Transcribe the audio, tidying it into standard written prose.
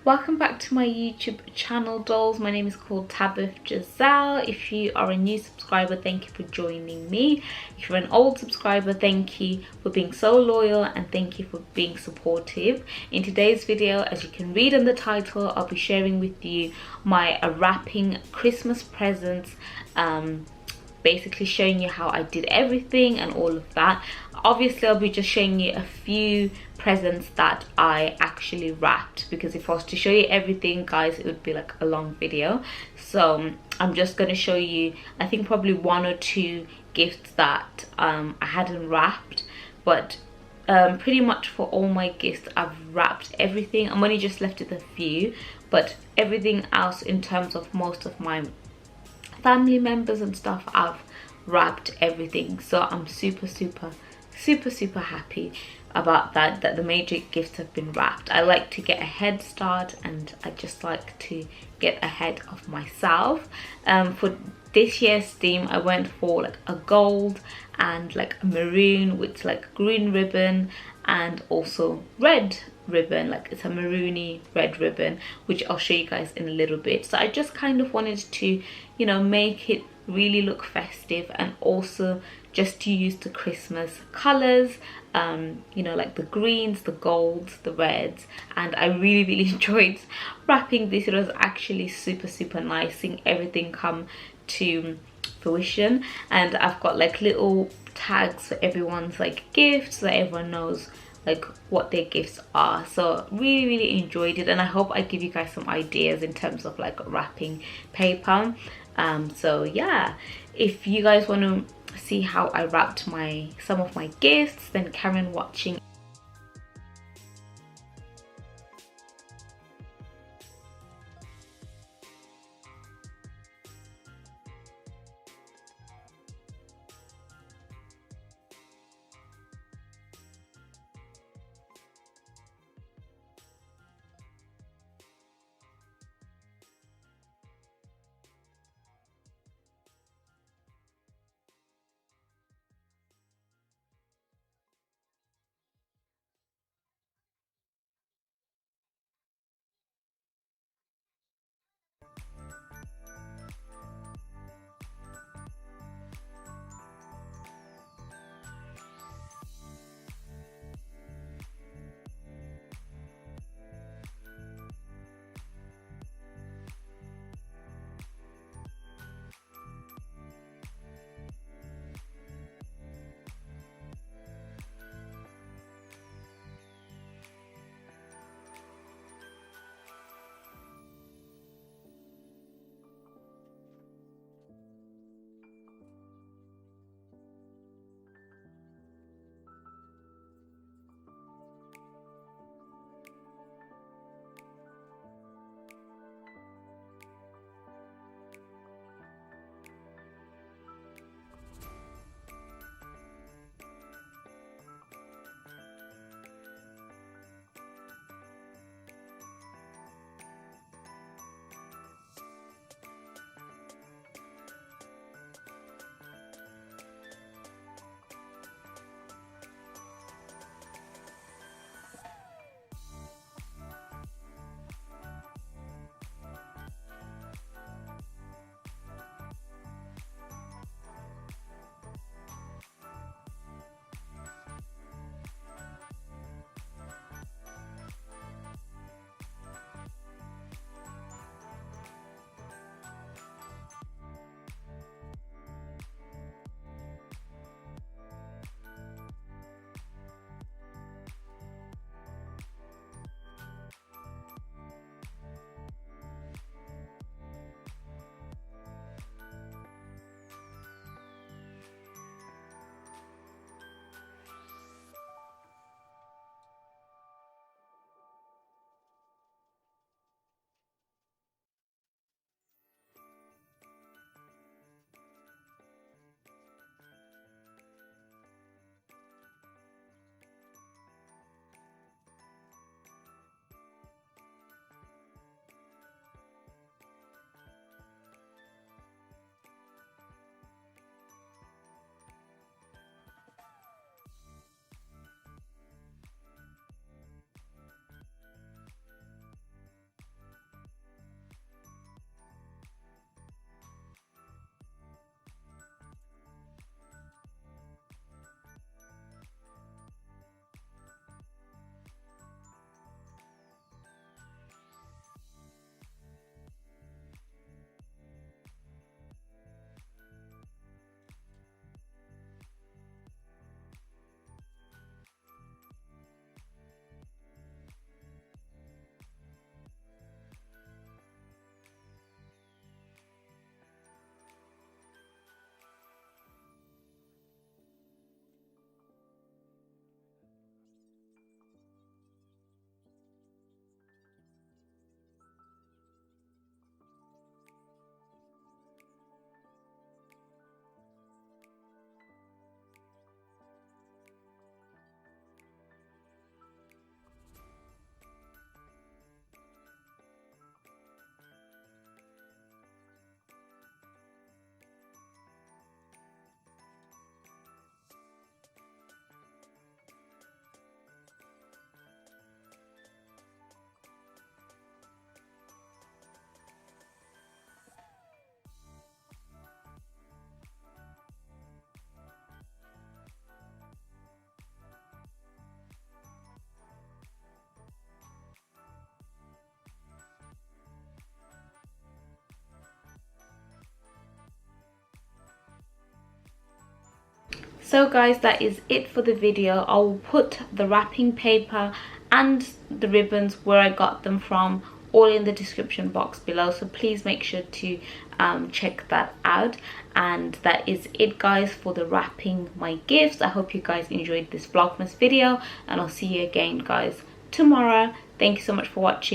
Welcome back to my YouTube channel, dolls. My name is called 𝘠𝑎𝑏𝑒𝑔𝑖𝑠elle. If you are a new subscriber, thank you for joining me. If you're an old subscriber, thank you for being so loyal and thank you for being supportive. In today's video, as you can read in the title, I'll be sharing with you my wrapping Christmas presents, basically showing you how I did everything and all of that. Obviously I'll be just showing you a few presents that I actually wrapped, because if I was to show you everything, guys, it would be like a long video. So I'm just going to show you, I think, probably one or two gifts that I hadn't wrapped, but pretty much for all my gifts I've wrapped everything. I'm only just left with a few, but everything else in terms of most of my family members and stuff, I've wrapped everything. So I'm super happy about that the major gifts have been wrapped. I like to get a head start and I just like to get ahead of myself. For this year's theme, I went for like a gold and like a maroon with like green ribbon and also red ribbon, like it's a maroony red ribbon, which I'll show you guys in a little bit. So I just kind of wanted to, you know, make it really look festive and also just to use the Christmas colors, you know, like the greens, the golds, the reds. And I really enjoyed wrapping this. It was actually super nice seeing everything come to fruition. And I've got like little tags for everyone's like gifts so that everyone knows like what their gifts are. So really enjoyed it, and I hope I give you guys some ideas in terms of like wrapping paper. So yeah, if you guys want to see how I wrapped some of my gifts, then carry on watching. So guys, that is it for the video. I will put the wrapping paper and the ribbons, where I got them from, all in the description box below, so please make sure to check that out. And that is it guys for the wrapping my gifts. I hope you guys enjoyed this Vlogmas video, and I'll see you again guys tomorrow. Thank you so much for watching.